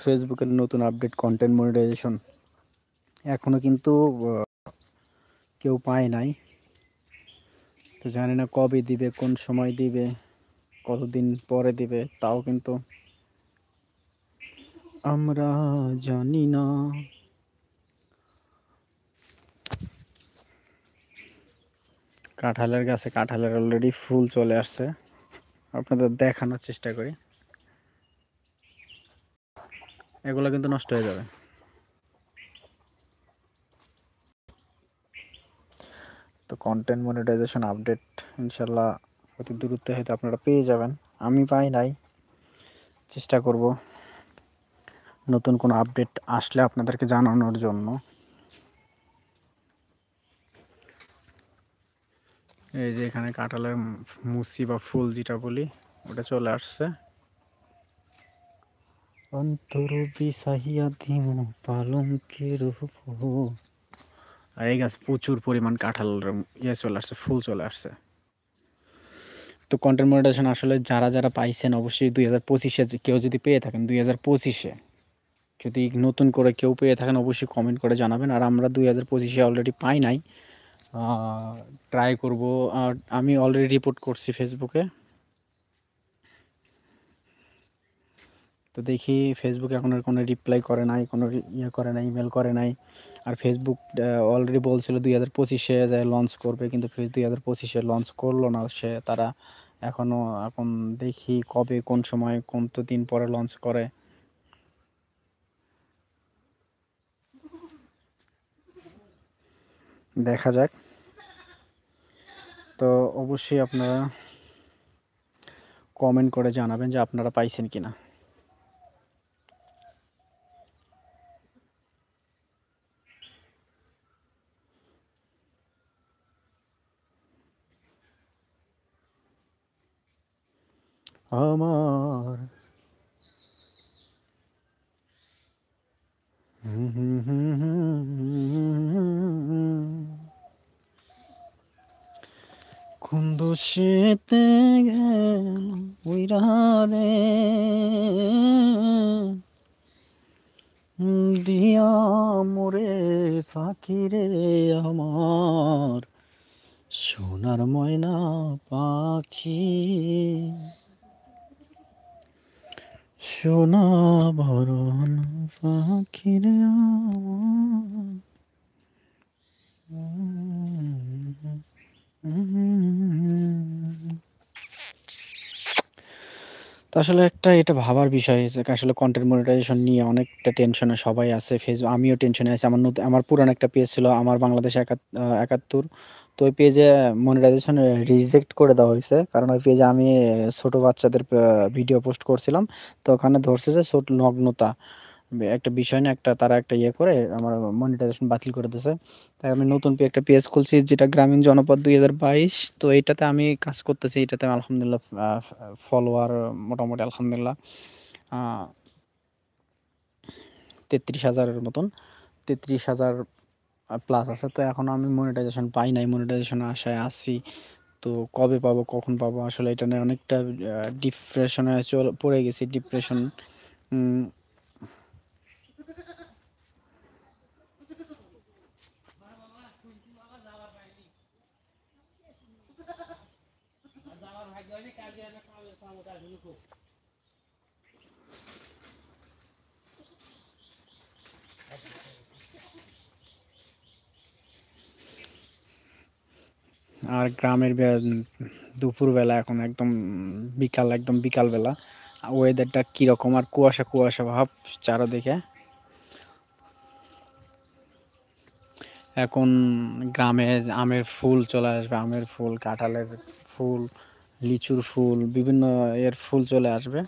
ফেসবুকের নতুন update content monetization এখনো কিন্তু কেউ পায় নাই। তো জানি না কবে দিবে, কোন সময় দিবে, কতদিন পরে দিবে, তাও কিন্তু আমরা জানি না। কাঁঠালের গাছে কাঁঠালের অলরেডি ফুল চলে আসছে, আপনাদের দেখানোর চেষ্টা করি। এগুলো কিন্তু নষ্ট হয়ে যাবে। তো কন্টেন্ট মনিটাইজেশন আপডেট ইনশাল্লাহ অতি দূরত্বে হয়তো আপনারা পেয়ে যাবেন। আমি পাই নাই, চেষ্টা করব নতুন কোনো আপডেট আসলে আপনাদেরকে জানানোর জন্য। এই যে এখানে কাঁঠালের মুসি বা ফুল যেটা বলি ওটা চলে আসছে। অন্তর বিসাহিয়া দিম পালঙ্কের উপর। আর এই গাছ প্রচুর পরিমাণ কাঁঠাল চলে আসছে, ফুল চলে আসছে। তো কন্টেন্ট মনিটাইজেশন আসলে যারা যারা পাইছেন অবশ্যই 2025-এ কেউ যদি পেয়ে থাকেন, 2025-এ যদি নতুন করে কেউ পেয়ে থাকেন অবশ্যই কমেন্ট করে জানাবেন। আর আমরা 2025-এ অলরেডি পাই নাই, ট্রাই করব। আমি অলরেডি রিপোর্ট করছি ফেসবুকে। তো দেখি ফেসবুকে এখন আর কোনো রিপ্লাই করে নাই, কোনো ইয়ে করে নাই, ইমেল করে নাই। আর ফেসবুক অলরেডি বলছিল 2025-এ যায় লঞ্চ করবে, কিন্তু 2025-এ লঞ্চ করলো না তারা এখনও। এখন দেখি কবে, কোন সময়, কোন দিন পরে লঞ্চ করে। দেখা যাক। তো অবশ্যই আপনারা কমেন্ট করে জানাবেন যে আপনারা পাইছেন কিনা। আমার কোন দোষেতে গেল উইরা রে দিয়া মোরে ফাঁকি রে আমার সোনার ময়না পাখি, সোনা ভরণ পাখি রে আমার। তো আসলে এটা ভাবার বিষয় যে আসলে কন্টেন্ট মনিটাইজেশন নিয়ে অনেকটা টেনশনে সবাই আছে। আমিও টেনশনে আছি। আমার পুরানো একটা পেজ ছিল, আমার বাংলাদেশ ৭১। তো ওই পেজে মনিটাইজেশন রিজেক্ট করে দেওয়া হয়েছে, কারণ ওই পেজে আমি ছোট বাচ্চাদের ভিডিও পোস্ট করছিলাম। তো ওখানে ধরছে যে ছোট নগ্নতা একটা বিষয় না, তারা একটা ইয়ে করে আমার মনিটাইজেশন বাতিল করে দিয়েছে। তাই আমি নতুন একটা পেজ খুলছি, যেটা গ্রামীণ জনপদ 2022। তো এইটাতে আমি কাজ করতেছি, এটাতে আলহামদুলিল্লাহ ফলোয়ার মোটামুটি আলহামদুলিল্লাহ 33,000-এর মতন, 33,000 প্লাস আছে। তো এখনও আমি মনিটাইজেশন পাই নাই, মনিটাইজেশন আশায় আছি। তো কবে পাবো, কখন পাবো, আসলে এটা নিয়ে অনেকটা ডিপ্রেশনে পড়ে গেছি। ডিপ্রেশন আর গ্রামের দুপুরবেলা এখন একদম একদম বিকালবেলা ওয়েদারটা কীরকম, আর কুয়াশা কুয়াশা ভাব চারদিকে। এখন গ্রামে আমের ফুল চলে আসবে, আমের ফুল, কাঁঠালের ফুল, লিচুর ফুল, বিভিন্ন এর ফুল চলে আসবে।